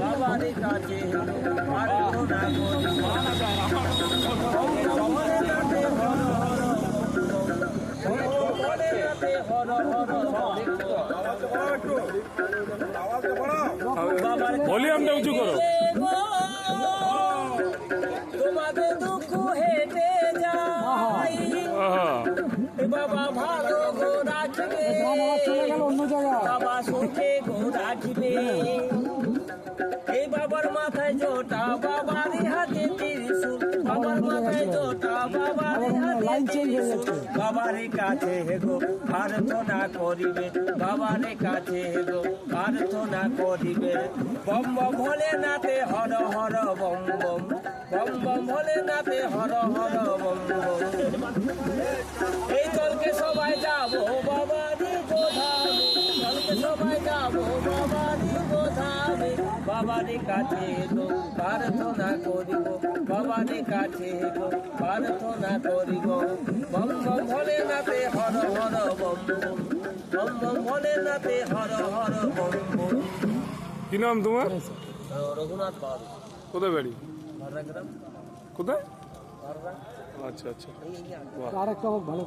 বাবার কাছে প্রার্থনা ভলিউমটা উঁচু করো। তোমাদের দুঃখ হেঁটে যাই বাবা ভালো গো রাখবে বাবা সুখে গো রাখবে এই বাবার মাথায় জোটা বাবার হাতে ত্রিশূল বাবার মাথায় জোটা বাবার হাতে ত্রিশূল বাবার কাছে হেগো প্রার্থনা করিবে বাবার কাছে হেগো প্রার্থনা করিবে bomb bomb ভোলেনাথে Har Har bomb bomb bomb bomb ভোলেনাথে Har Har bomb bomb এই দলকে সবাই যাবো বাবারি বোঝাবে দলকে সবাই যাবো বাবারি বোঝাবে বাবারি কাছে তো প্রার্থনা করিব বাবারি কাছে তো প্রার্থনা করিব bomb bomb ভোলেনাথে Har Har bomb bomb bomb bomb ভোলেনাথে Har Har bomb bomb. কি নাম তোমার? রঘুনাথ বাবু। কোথায় বাড়ি? গ্রাম। কোথায়? আচ্ছা আচ্ছা। আর একটা ভালো